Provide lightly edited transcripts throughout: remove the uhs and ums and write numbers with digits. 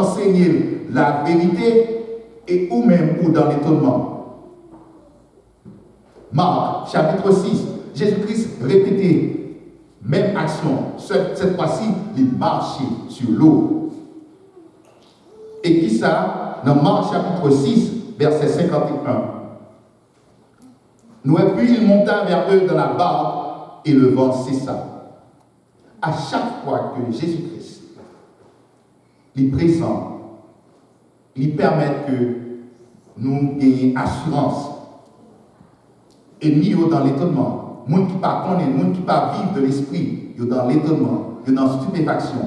enseigner la vérité et ou même ou dans l'étonnement. Marc, chapitre 6, Jésus-Christ répétait même action. Cette fois-ci, il marchait sur l'eau. Et qui ça? Dans Marc, chapitre 6, verset 51. Nous, et puis il monta vers eux dans la barque et le vent cessa. À chaque fois que Jésus-Christ est présent, il permet que nous ayons assurance. Et nous, dans l'étonnement, les gens qui ne connaissent, les gens qui ne vivent de l'esprit, ils sont dans l'étonnement, ils sont dans la stupéfaction.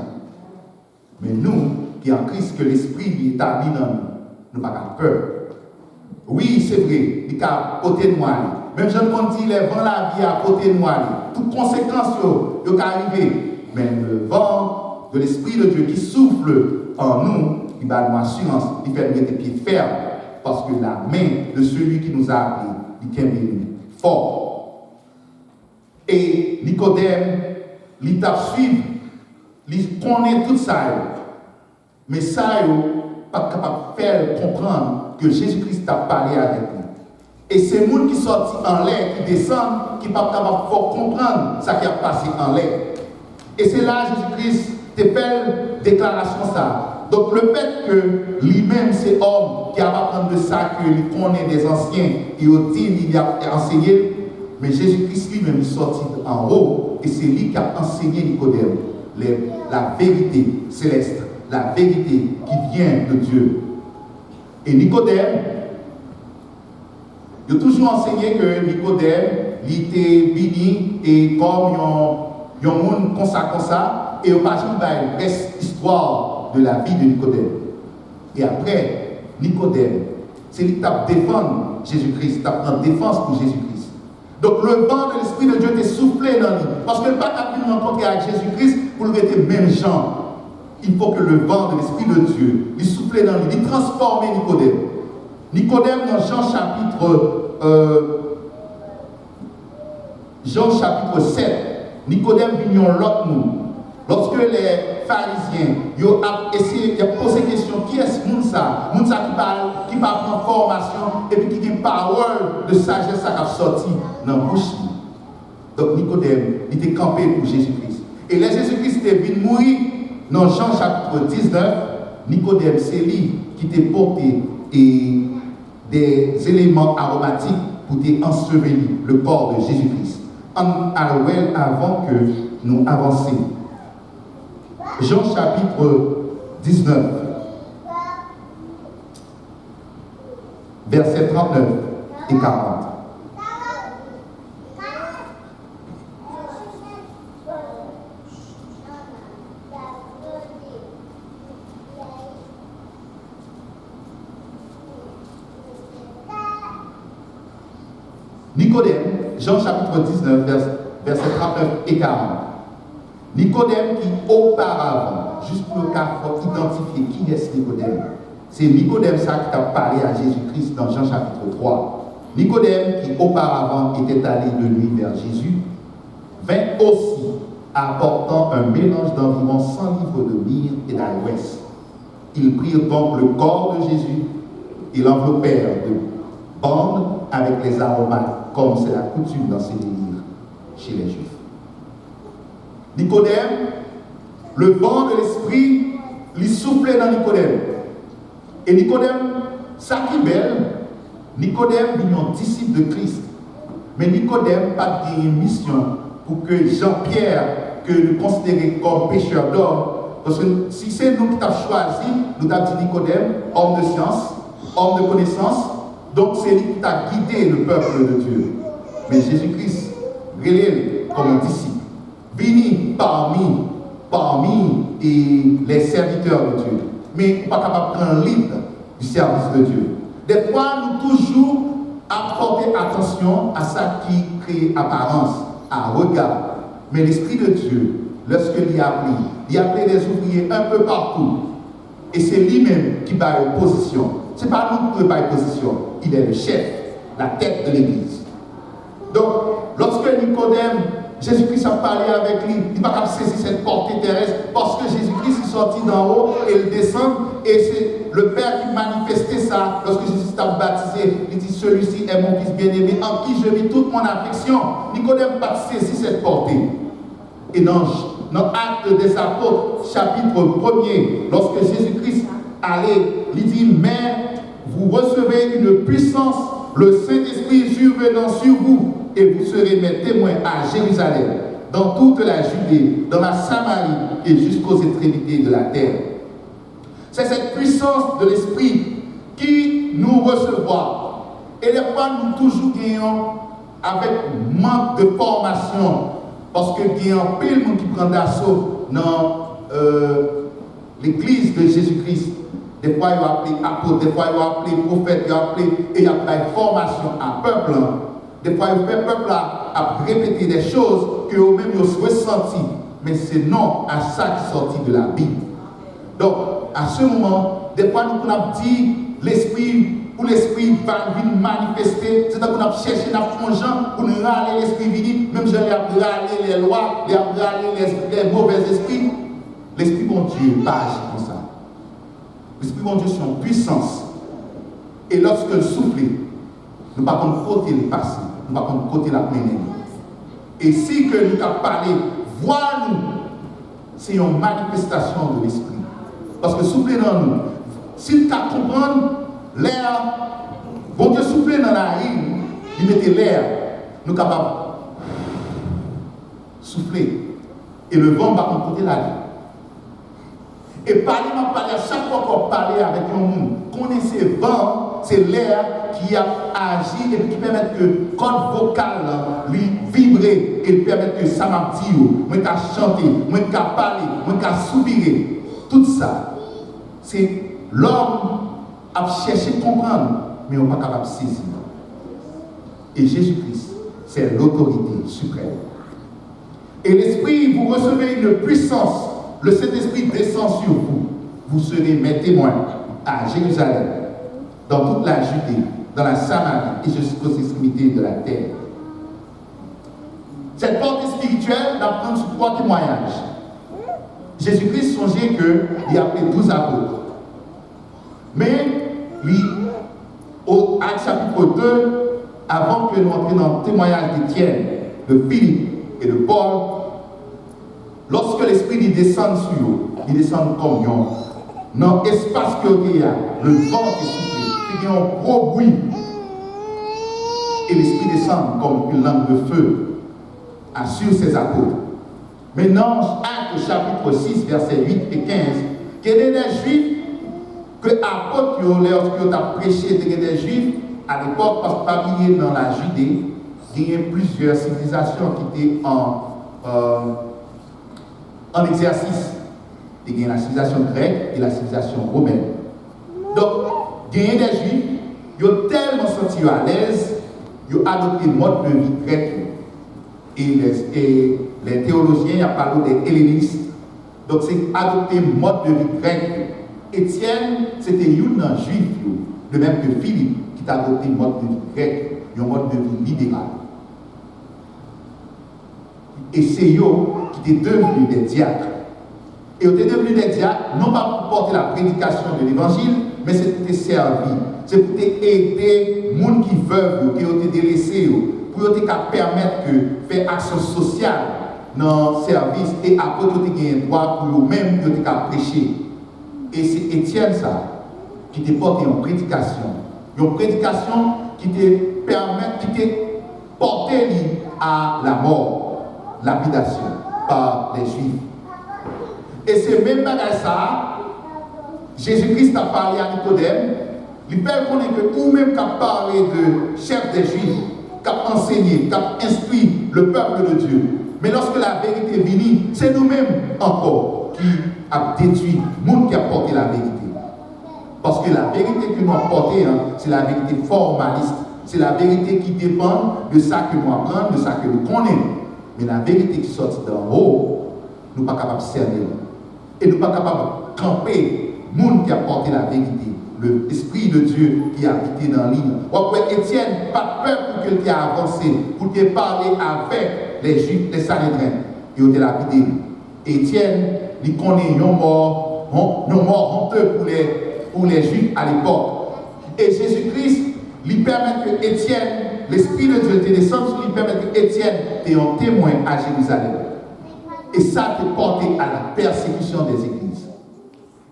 Mais nous, qui en Christ, que l'esprit est établi dans nous, nous n'avons pas peur. Oui, c'est vrai, il est à côté de moi. Même je ne dis, les vents la vie à côté de moi. Toutes conséquences, ils sont arrivées. Mais le vent de l'esprit de Dieu qui souffle en nous, il va nous assurance, il fait nous mettre les pieds fermes. Parce que la main de celui qui nous a appelés, il est fort. Et Nicodème, il t'a suivi, il connaît tout ça. Mais ça, il n'est pas capable de faire comprendre que Jésus-Christ a parlé avec lui. Et c'est les gens qui sortent en l'air, qui descendent, qui ne sont pas capables de comprendre ce qui a passé en l'air. Et c'est là Jésus-Christ te fait déclaration ça. Donc le fait que lui-même, c'est homme qui a appris de ça, qu'il connaît des anciens, il a enseigné, mais Jésus-Christ lui-même est sorti en haut, et c'est lui qui a enseigné Nicodème la vérité céleste, la vérité qui vient de Dieu. Et Nicodème, il a toujours enseigné que Nicodème, il était venu et comme il y a un monde comme ça, et il a une reste histoire de la vie de Nicodème. Et après, Nicodème, c'est lui qui a défendu Jésus-Christ, qui a pris défense pour Jésus-Christ. Donc le vent de l'Esprit de Dieu était soufflé dans lui. Parce que le pas pu rencontrer avec Jésus-Christ pour le être même gens. Il faut que le vent de l'Esprit de Dieu lui souffle dans lui, lui transforme Nicodème. Nicodème dans Jean chapitre 7, Nicodème vient l'autre monde. Lorsque les pharisiens ont essayé de poser la question, qui est ce monde ça? Monde ça qui va prendre formation et puis qui a une parole de sagesse qui a sorti dans la bouche. Donc Nicodème, il était campé pour Jésus-Christ. Et là, Jésus-Christ est venu mourir dans Jean chapitre 19. Nicodème, c'est lui qui t'a porté des éléments aromatiques pour ensevelir le corps de Jésus-Christ. Avant que nous avancions. Jean chapitre 19, versets 39 et 40. Nicodème, Jean chapitre 19, versets 39 et 40. Nicodème qui auparavant, juste pour le cas, il faut identifier qui est Nicodème. C'est Nicodème ça qui a parlé à Jésus-Christ dans Jean chapitre 3. Nicodème qui auparavant était allé de nuit vers Jésus, vint aussi apportant un mélange d'environ 100 livres de myrrhe et d'aloès. Ils prirent donc le corps de Jésus et l'enveloppèrent de bandes avec les aromates, comme c'est la coutume dans ces délires chez les Juifs. Nicodème, le vent de l'esprit, lui soufflait dans Nicodème. Et Nicodème, ça qui est belle, Nicodème est un disciple de Christ. Mais Nicodème n'a pas de mission pour que Jean-Pierre, que nous considérons comme pécheur d'homme, parce que si c'est nous qui avons choisi, nous avons dit Nicodème, homme de science, homme de connaissance, donc c'est lui qui a guidé le peuple de Dieu. Mais Jésus-Christ, relève comme un disciple. Vini parmi les serviteurs de Dieu. Mais pas capable de prendre libre du service de Dieu. Des fois, nous toujours apporter attention à ça qui crée apparence, à regard. Mais l'Esprit de Dieu, lorsqu'il a appelé des ouvriers un peu partout. Et c'est lui-même qui bat opposition. Ce n'est pas nous qui bat opposition. Il est le chef, la tête de l'Église. Donc, lorsque Nicodème Jésus-Christ a parlé avec lui. Il n'a pas saisir cette portée terrestre parce que Jésus-Christ est sorti d'en haut et il descend. Et c'est le Père qui manifestait ça lorsque Jésus t'a baptisé. Il dit, celui-ci est mon fils bien-aimé en qui je mets toute mon affection. Nicodème n'a pas saisi cette portée. Et dans Actes des Apôtres, chapitre 1er, lorsque Jésus-Christ allait, il dit, mais vous recevez une puissance, le Saint-Esprit survenant sur vous, et vous serez mes témoins à Jérusalem, dans toute la Judée, dans la Samarie et jusqu'aux extrémités de la terre. C'est cette puissance de l'Esprit qui nous recevra. Et les fois, nous toujours gagnons avec manque de formation, parce que il y a un pile monde qui prend d'assaut dans l'église de Jésus-Christ. Des fois, il va appeler apôtre, des fois, il va appeler prophète, il va appeler, et il y a une formation à peuple. Des fois, il fait peuple à répéter des choses que eux-mêmes ils ont ressenti, mais c'est non à ça qui est sorti de la Bible. Donc, à ce moment, des fois, nous avons dit l'esprit, où l'esprit va venir manifester, c'est qu'on a cherché dans le pour nous râler l'esprit vini, même si on a râlé les lois, on a râlé les mauvais esprits. L'esprit bon Dieu n'est pas agi comme ça. L'esprit bon Dieu c'est en puissance. Et lorsque le souffle, nous ne pouvons pas côté le passé, nous ne pouvons pas côté la mener. Et si que nous avons parlé, vois-nous, c'est une manifestation de l'esprit. Parce que souffler dans nous, si tu as compris l'air, bon Dieu souffler dans la rue, il mettait l'air, nous sommes capables de souffler. Et le vent va côté la vie. Et parler, à chaque fois qu'on parlait avec un monde, connaissez le vent, c'est l'air qui a agi et qui permet que le corde vocale lui vibrer et permet que ça m'a dit, moi qu'à chanter, moi qu'à parler, moi qu'à soupirer. Tout ça, c'est l'homme a cherché à comprendre, mais on n'est pas capable de saisir. Et Jésus-Christ, c'est l'autorité suprême. Et l'Esprit, vous recevez une puissance. Le Saint-Esprit descend sur vous. Vous serez mes témoins à Jérusalem, dans toute la Judée, dans la Samarie et jusqu'aux extrémités de la terre. Cette portée spirituelle d'apprendre sur 3 témoignages. Jésus-Christ songeait qu'il a appelé 12 apôtres. Mais, lui, au Acte chapitre 2, avant que nous entrions dans le témoignage d'Étienne, de Philippe et de Paul, lorsque l'Esprit descend sur eux, il descend comme yon. Dans l'espace qu'il y a, le vent est soufflé, il y a un gros bruit. Et l'Esprit descend comme une lampe de feu sur ses apôtres. Maintenant, Acte chapitre 6, versets 8 et 15, qu'il y a des Juifs que apôtres, lorsqu'ils ont prêché, il y a des Juifs à l'époque, parce que parmi dans la Judée, il y a plusieurs civilisations qui étaient en exercice. Il y a la civilisation grecque et la civilisation romaine. Donc, il y a des Juifs, ils ont tellement senti à l'aise, ils ont adopté le mode de vie grec. Et les théologiens ont parlé des hellénistes. Donc, c'est adopter le mode de vie grec. Étienne, c'était un juif, de même que Philippe, qui a adopté le mode de vie grec, un mode de vie libéral. Et c'est eux qui étaient devenus des diacres. Et ils étaient devenus des diacres, non pas pour porter la prédication de l'évangile, mais c'est pour te servir. C'est pour aider les gens qui veulent, qui ont été délaissés, pour te permettre de faire action sociale dans le service et après tu as un droit pour eux-mêmes de prêcher. Et c'est Étienne ça qui te porte une prédication. Une prédication qui te permet, qui te porte à la mort, lapidation par les Juifs. Et c'est même bagage ça, Jésus-Christ a parlé à Nicodème, il peut connaître que vous-même qui a parlé de chef des Juifs, qui a enseigné, qui a instruit le peuple de Dieu. Mais lorsque la vérité est venue, c'est nous-mêmes encore qui avons détruit le monde qui a porté la vérité. Parce que la vérité que nous avons portée, c'est la vérité formaliste. C'est la vérité qui dépend de ça que nous apprenons, de ça que nous connaissons. Mais la vérité qui sort d'en haut, nous ne sommes pas capables de cerner. Et nous ne sommes pas capables de camper le monde qui a porté la vérité. L'Esprit de Dieu qui a habité dans l'île. Étienne, pas peur pour qu'il ait avancé, pour qu'il ait parlé avec les Juifs, les Sanhédrins, ils ont été lapidés. Étienne, il connaît un mort honteux pour les Juifs à l'époque. Et Jésus-Christ lui permet que Étienne, l'Esprit de Dieu te descend sur lui, permet que Étienne t'ait un témoin à Jérusalem. Et ça t'a porté à la persécution des églises.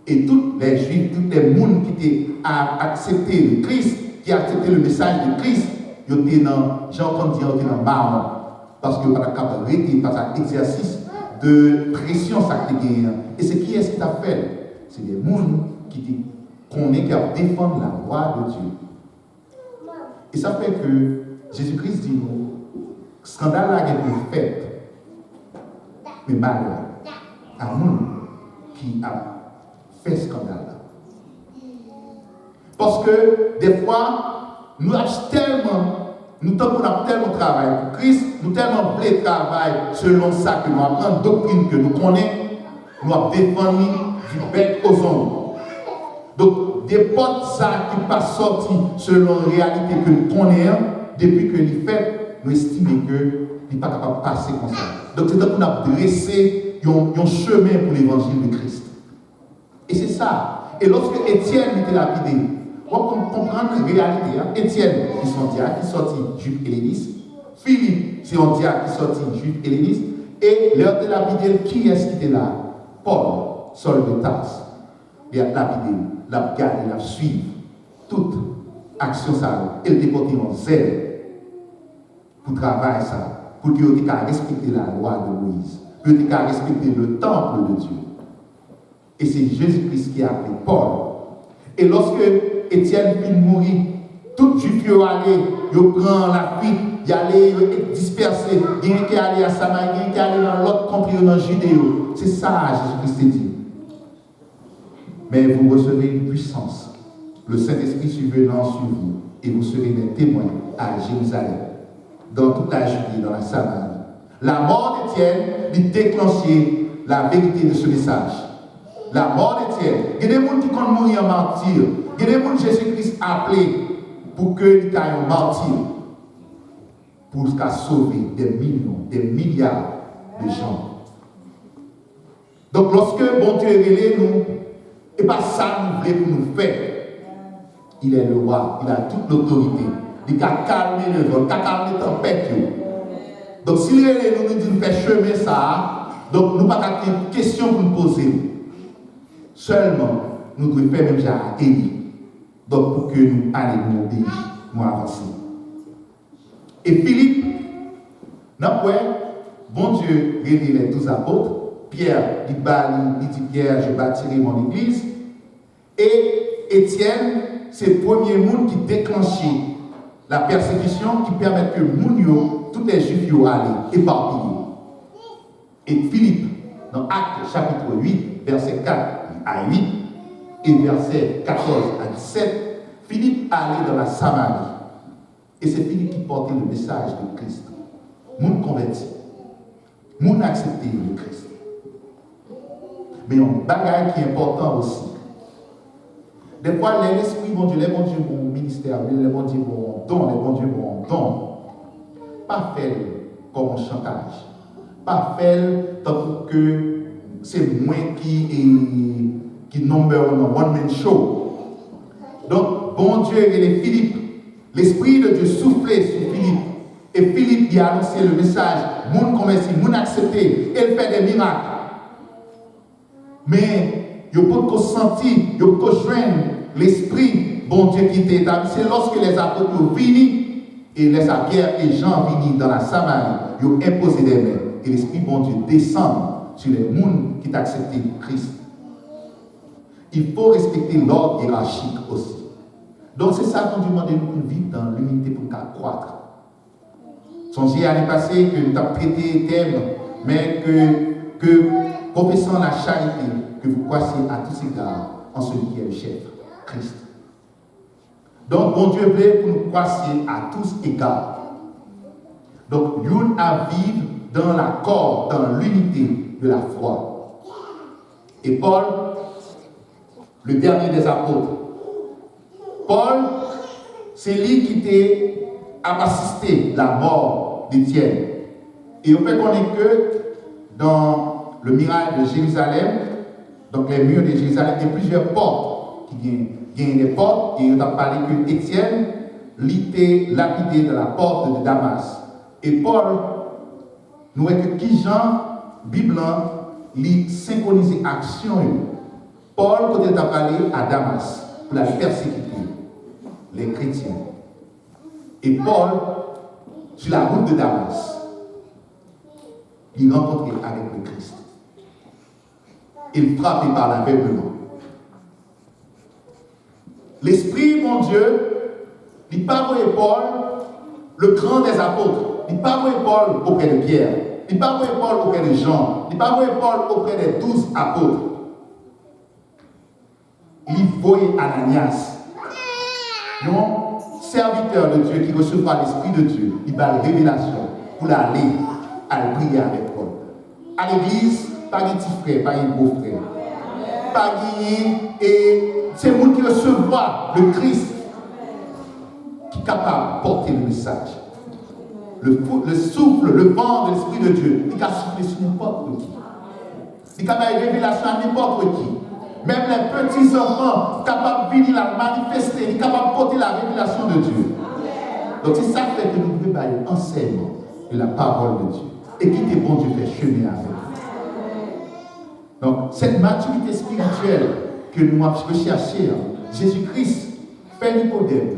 Et tous les Juifs, tous les mondes qui ont accepté le Christ, qui ont accepté le message de Christ, ils étaient dans, Jean-Claude dit, ils étaient dans marron. Parce que par un exercice de pression, ça a été. Et c'est qui est-ce qui t'a fait? C'est des mondes qui connaissent, qui défendent la loi de Dieu. Et ça fait que Jésus-Christ dit nous, scandale là est fait. Mais malheur à nous qui a fait ce scandale-là. Parce que des fois, nous avons tellement travaillé pour Christ, nous tellement voulu travail selon ça que nous apprenons, doctrine que nous connaissons, nous avons défendu du bec aux ongles. Donc, des portes ça qui pas sorti selon la réalité que nous connaissons, depuis que nous fait, nous estimons que il n'est pas capable de passer comme ça. Donc, c'est donc qu'on a dressé un chemin pour l'évangile de Christ. Et c'est ça. Et lorsque Étienne était lapidé, on comprend la réalité. Étienne, qui sont diacres, qui sortit juif helléniste. Philippe, c'est un diacre qui sortit juif helléniste. Et l'heure de lapidé, qui est-ce qui était là? Paul, Saul de Tarse. Il a lapidé, l'a gardé, l'a suivi. Toute action, ça, il était porté en zèle pour travailler ça. Pour qu'il ait respecté la loi de Moïse, pour qu'il ait respecté le temple de Dieu. Et c'est Jésus-Christ qui a appelé Paul. Et lorsque Étienne fit mourir, tout Juif y allait, il prend la fuite, il allait disperser, il y a qui allait à Samarie, il y a qui allait dans l'autre country, dans Judéo. C'est ça, Jésus-Christ dit. Mais vous recevez une puissance. Le Saint-Esprit survenant sur vous, et vous serez des témoins à Jérusalem, dans toute la Judée, dans la Samarie. La mort d'Étienne lui déclenchait la vérité de ce message. La mort d'Étienne. Il y a des gens qui comptent mourir en martyr. Il y a des gens que Jésus-Christ a appelé pour qu'ils aient un martyr. Pour sauver des millions, des milliards de gens. Donc lorsque bon Dieu révèle nous, et pas ça nous voulons pour nous faire. Il est le roi, il a toute l'autorité. Il a calmé le vent, il a calmé la tempête. Donc, s'il nous dit de faire chemin ça, donc nous n'avons pas de questions pour nous poser. Seulement, nous devons faire même déjà à Élie. Donc, pour que nous allions nous obéir, nous avancer. Et Philippe, bon Dieu réunit les 12 apôtres. Pierre, il dit Pierre, je bâtirai mon église. Et Étienne, c'est le premier monde qui déclenchait la persécution qui permet que Mounio, tous les Juifs y allaient éparpillés. Et Philippe, dans Actes chapitre 8, verset 4 à 8, et verset 14 à 17, Philippe allait dans la Samarie. Et c'est Philippe qui portait le message de Christ. Moun converti. Moun accepté le Christ. Mais un bagage qui est important aussi. Des fois, l'esprit, bon Dieu, les bons dieux, mon ministère, les bons dieux, mon don, les bons dieux, mon don. Pas fait comme un chantage. Pas fait tant que c'est moi qui number one man show. Donc, bon Dieu et les Philippe, l'esprit de Dieu soufflait sur Philippe. Et Philippe y a annoncé le message, moun converti, moun accepté, il fait des miracles. Mais, il faut qu'on sentir, il faut qu'on joigne l'esprit, bon Dieu qui était établi. C'est lorsque les apôtres sont venus, et les Pierre et Jean venus dans la Samarie, ils ont imposé des mains. Et l'esprit, bon Dieu, descend sur les mondes qui ont accepté Christ. Il faut respecter l'ordre hiérarchique aussi. Donc, c'est ça qu'on demande de nous vivre dans l'unité pour nous croître. Songez à l'année passée que nous avons traité thème, mais que professant la charité, que vous croissez à tous égards en celui qui est le chef, Christ. Donc, bon Dieu veut pour nous croissez à tous égards. Donc, nous à vivre dans l'accord, dans l'unité de la foi. Et Paul, le dernier des apôtres, Paul, c'est lui qui a assisté la mort d'Étienne. Et on peut connaître que dans le miracle de Jérusalem, donc les murs de Jérusalem, il y a plusieurs portes qui viennent. Il y a des portes, et on a parlé que Étienne l'était lapidé de la porte de Damas. Et Paul, nous voyons que qui Jean, Bible, lui synchroniser action. Paul, quand il a parlé à Damas, pour la persécuter, les chrétiens. Et Paul, sur la route de Damas, il rencontre avec le Christ. Il frappé par l'aveuglement. L'Esprit, mon Dieu, il parle Paul, le grand des apôtres. Il parle Paul auprès de Pierre. Il parle Paul auprès de Jean. Il parle Paul auprès des 12 apôtres. Il voyait Ananias, un serviteur de Dieu qui recevra l'Esprit de Dieu. Il a une révélation pour aller à prier avec Paul. À l'église, pas de petit frère, pas de beau frère. Pas de. Et c'est vous qui recevra le Christ qui est capable de porter le message. Le souffle, le vent de l'Esprit de Dieu, il a soufflé sur n'importe qui. Il a une révélation à n'importe qui. Même les petits enfants capables de venir la manifester, ils sont capables de porter la révélation de Dieu. Donc c'est ça qui fait que nous devons avoir un enseignement de la parole de Dieu. Et quitter bon Dieu fait chemin avec nous. Donc cette maturité spirituelle que nous avons cherché, Jésus-Christ fait Nicodème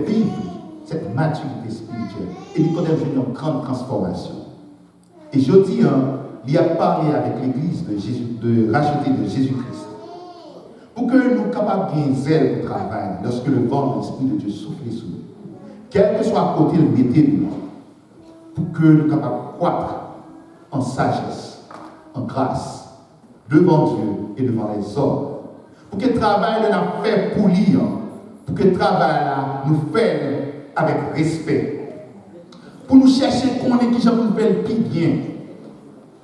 vivre cette maturité spirituelle. Et Nicodème vient une grande transformation. Et je dis, il a parlé avec l'église de racheter de Jésus-Christ. Pour que nous soyons capables de zèle au travail lorsque le vent de l'Esprit de Dieu souffle sur nous. Quel que soit à côté le métier de nous, pour que nous soyons capables de croître en sagesse, en grâce, devant Dieu et devant les hommes. Pour que le travail nous fait pour lire, pour que le travail nous fait avec respect. Pour nous chercher qu'on est qui nous fait le plus bien.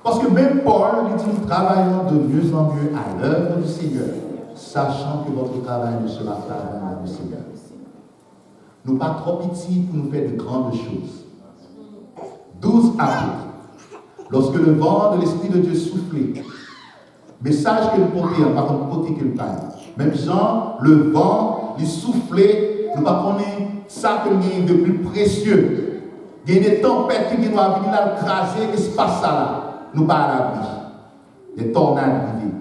Parce que même Paul, il dit, nous travaillons de mieux en mieux à l'œuvre du Seigneur, sachant que votre travail ne sera pas à l'œuvre du Seigneur. Nous ne sommes pas trop petits pour nous faire de grandes choses. 12 apôtres, lorsque le vent de l'Esprit de Dieu soufflait, message que nous portions, par contre, côté que nous parlons. Même Jean, le vent, il soufflait, nous ne connaissons pas ça que nous avons de plus précieux. Il y a des tempêtes qui doivent venir écraser l'espace là. Nous pas à l'abri. Des tornades vivent.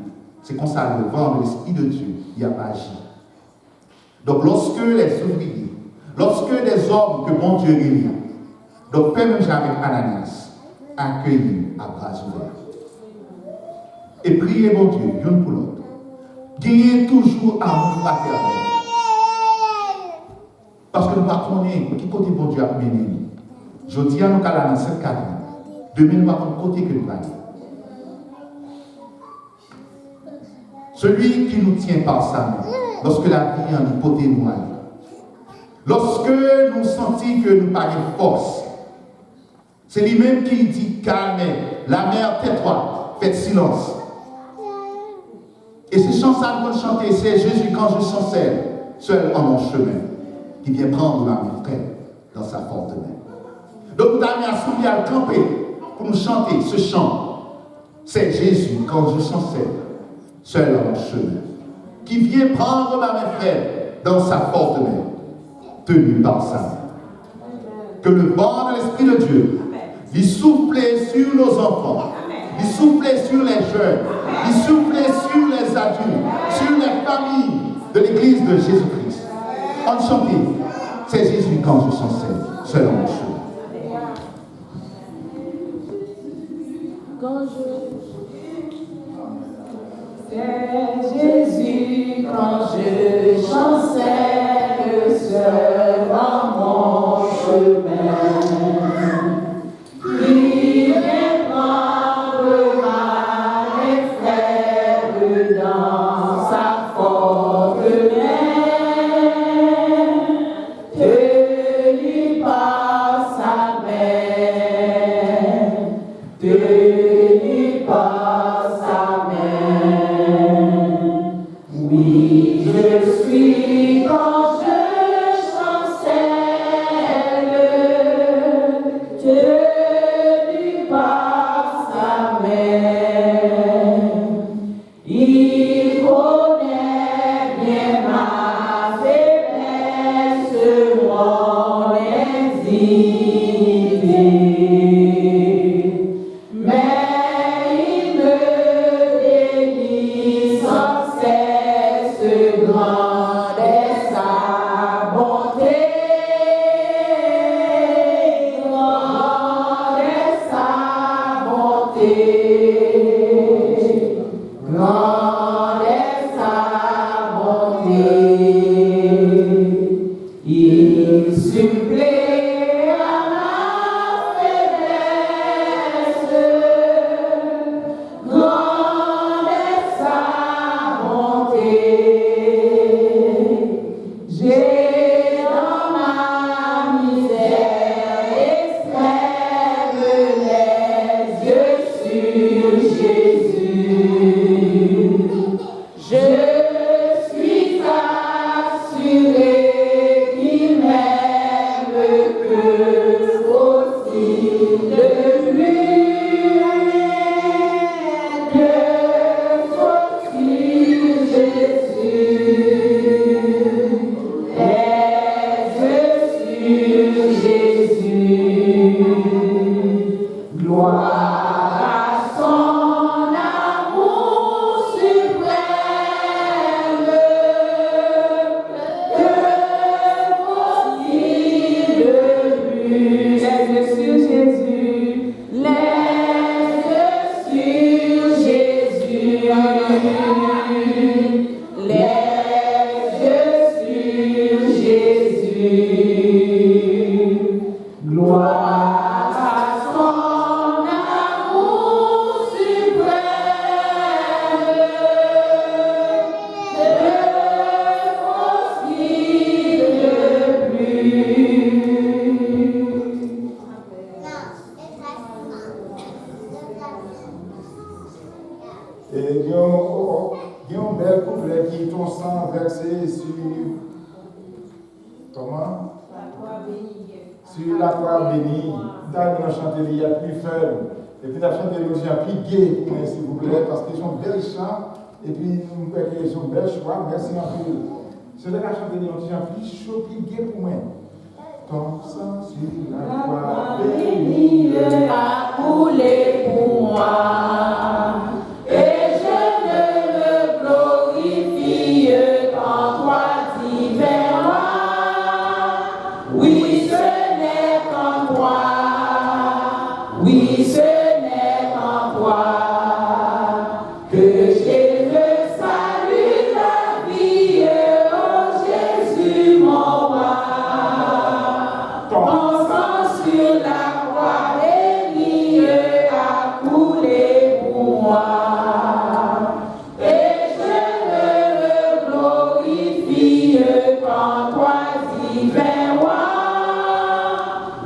C'est comme ça le vent de l'Esprit de Dieu, il a pas agi. Donc lorsque les ouvriers, lorsque des hommes que bon Dieu réunit, donc Père même avec Ananias, accueillis à bras ouverts. Et priez mon Dieu, l'un pour l'autre. Gagnez toujours amour fraternel. Parce que nous ne connaissons pas qui côté bon Dieu a mené. Je dis à nous qu'à la dans cette cadre. Demain, nous allons côté que nous allons. Celui qui nous tient par sa main, lorsque la vie en nous côté nous allons. Lorsque nous sentons que nous n'avons pas de force, c'est lui-même qui dit calmez, la mer tais-toi, faites silence. Et ces chansons que nous chantons, c'est Jésus quand je sens seul en mon chemin, qui vient prendre ma main frère dans sa forte main. Donc nous avons à soulever à camper pour nous chanter ce chant. C'est Jésus quand je sens seul en mon chemin, qui vient prendre ma main frère dans sa forte main, tenue par sa main. Que le vent de l'Esprit de Dieu, il soufflait sur nos enfants, il soufflait sur les jeunes, il soufflait sur les adultes, sur les familles de l'Église de Jésus-Christ. On chante, c'est Jésus quand je sens seul en mon chemin. C'est Jésus quand je chancelle seul dans mon chemin, qui vient prendre ma main frère dans sa forte main, tenue par sa main, tenue par sa main. Oui, je suis quand je chancelle, je J'ai dans ma misère extrême les yeux sur Jésus. Je suis assuré qu'il m'aime que faut-il de lui, que faut-il Jésus. Gloire à son amour suprême, que faut-il de lui? Les yeux sur Jésus, les yeux sur Jésus, les yeux sur Jésus. Gloire. Sur la croix bénie, dans la chanterie, il y a plus faible. Et puis la chanterie aussi a plus gai, s'il vous plaît, parce qu'ils sont belles chants, et puis nous pouvons qu'ils sont belles choix, merci un peu. C'est là la chanterie aussi a plus chaud, plus gai pour moi. Ton sang sur la croix bénie a coulé pour moi, et je ne me glorifie qu'en toi, divin roi. Oui, ce n'est qu'en toi, oui, ce n'est qu'en toi que j'ai le salut, la vie, oh Jésus mon roi. Ton sang sur la croix bénie a coulé pour moi, et je ne me glorifie qu'en toi, divin roi.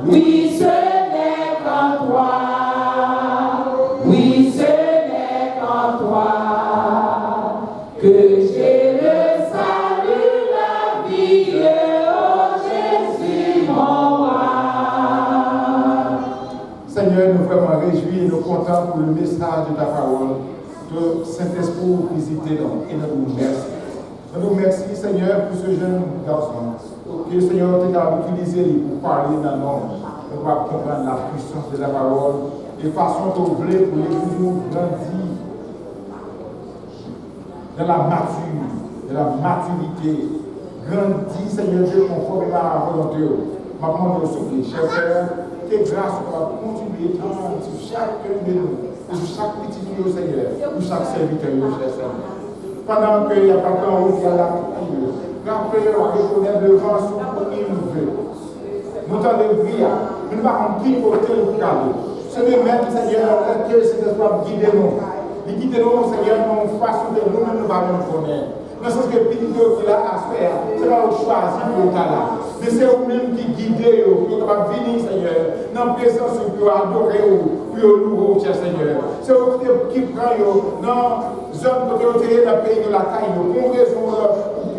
Oui, ce n'est qu'en toi, oui, ce n'est qu'en toi que j'ai le salut, la vie, oh Jésus mon roi. Seigneur, nous vraiment réjouis et nous contents pour le message de ta parole. De Saint-Esprit visiter nous et nous remercions. Nous nous remercions, Seigneur, pour ce jeune garçon. Que Seigneur t'a utilisé pour parler dans nos. On va comprendre la puissance de la parole et façon dont vous voulez pour l'église nous grandir dans la maturité. Grandis, Seigneur Dieu, conformément à la volonté. Maintenant, nous sommes chers frères, que grâce va continuer sur chacun de nous, et sur chaque petit Dieu, Seigneur, pour chaque serviteur, cher Seigneur. Pendant qu'il n'y a pas de temps où il y a la prière, rappelez-le à reconnaître devant son premier veut. Nous t'en prions, nous ne pas pivoter le cadre. C'est de même, Seigneur, que c'est de toi guider nous. Il guide nous, Seigneur, nous façon de nous-mêmes, nous allons connaître. Dans ce que le vidéo qu'il a à faire, c'est pas au choisir pour là. Mais c'est vous-même qui guidez, pour venir, Seigneur, dans la présence pour adorer, pour louer, cher Seigneur. C'est vous qui prend dans la zone de l'autorité dans le pays de la Caille, pour raison de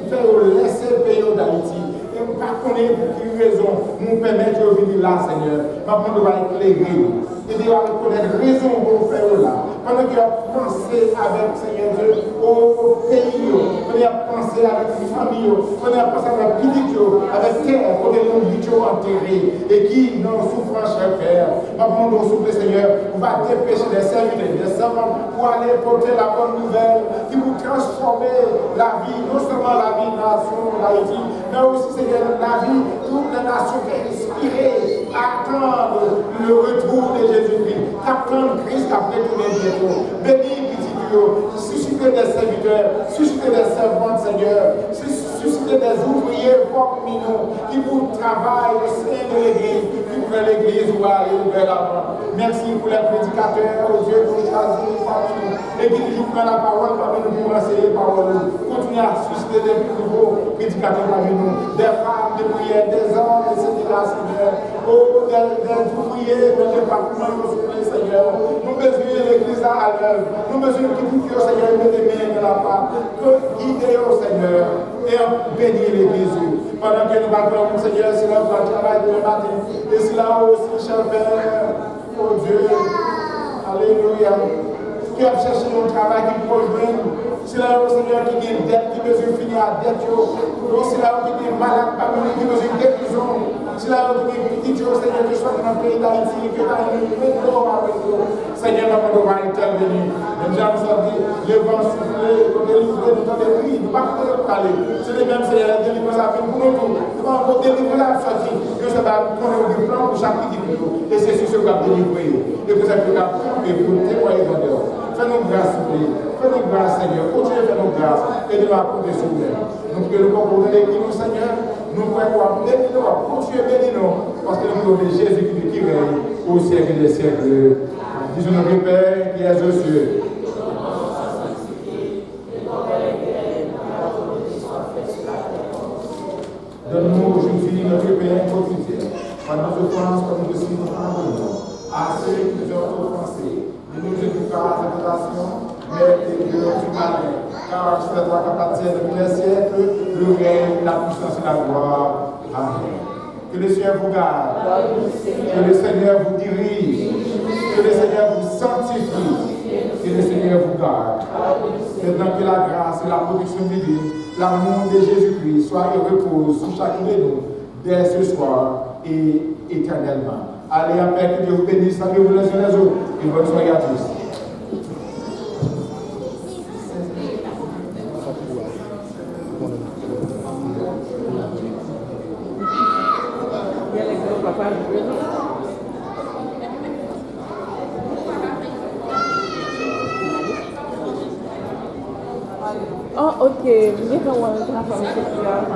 faire laisser le pays d'Haïti. Et nous ne connaissons pas pour quelle raison nous permettre de venir là, Seigneur. Maintenant, nous allons éclairer. Et nous allons connaître raison pour faire là. Pendant qu'il a pensé avec, Seigneur Dieu, au pays, on a pensé avec les familles, on a pensé avec les petits, avec terre, pour que nous vitions enterrés et qui n'ont souffrant, cher Père. Maintenant, nous souffle, Seigneur, on va dépêcher des serviteurs, des servants pour aller porter la bonne nouvelle qui vous transformer la vie, non seulement la vie de la nation d'Haïti, mais aussi, Seigneur, la vie de toute la nation qui est inspirée à attendre le retour de Jésus-Christ, attendre Christ après tous les bientôt. Bénis, petit Dieu, suscitez des serviteurs, suscitez des servantes, Seigneur, suscitez des des ouvriers parmi nous qui vous travaillent au sein de l'église, qui ouvrent l'église ou aller ouvrir la porte. Merci pour les prédicateurs, oh Dieu, pour choisir parmi nous et qui toujours prennent la parole parmi nous pour enseigner la parole. Continuez à susciter des nouveaux prédicateurs parmi nous, des femmes de prière, des hommes, etc. Seigneur. Oh, des ouvriers de département, Seigneur. Nous besoin l'église à l'œuvre. Nous besoin que tout Dieu, Seigneur, mette des mains de la part. Que guidez, oh Seigneur, et bénir l'église. Pendant que nous battons, Seigneur, c'est là pour le travail de le matin. Et c'est là aussi, cher Père, oh Dieu. Alléluia. Qui a cherché un travail qui peut joindre. C'est là, Seigneur, qui a une dette, qui besoin de finir à dette. C'est là qui est malade parmi nous, qui besoin de guérison. C'est là qui est petit, Seigneur, que soit dans le pays d'Haïti, que dans le pays Seigneur, nous va intervenir. Même Jean nous a dit, le vent souffle, nous délivrer du temps des prix, nous ne pouvons pas parler. C'est les mêmes, Seigneur, délivrer la vie pour nous tous. Nous allons encore délivrer la sortie. Dieu se va prendre du plan pour chaque petit de nous. Et c'est sur ce qu'on va délivrer. Et vous êtes là pour témoigner dans dehors. Fais-nous grâce, s'il vous plaît. Fais-nous grâce, Seigneur. Continuez à faire nos grâces. Et de nous apporter sur nous. Nous prions pour nous l'église, Seigneur. Nous pouvons bénir nous, continuer à bénir nous. Parce que nous avons Jésus qui règne au siècle des siècles. Disons notre Père qui est aux cieux. Donne-nous aujourd'hui notre Père quotidien. Par nos offenses, comme nous aussi nous pardonnons à ceux qui nous ont offensés. Ne nous éduque pas à la tentation, mais délivre-nous du malin. Car c'est à toi qu'appartient depuis les siècles le règne, la puissance et la gloire. Amen. Que le Seigneur vous garde. Que le Seigneur vous dirige. Que le Seigneur vous sanctifie. Que le Seigneur vous garde. Maintenant que la grâce et la protection divine, l'amour de Jésus-Christ soit et repose sur chacun de nous dès ce soir et éternellement. Allez en paix, que Dieu vous bénisse, savez-vous les uns les autres. Et bonne soirée à tous. Oh, okay. We don't want to have a particular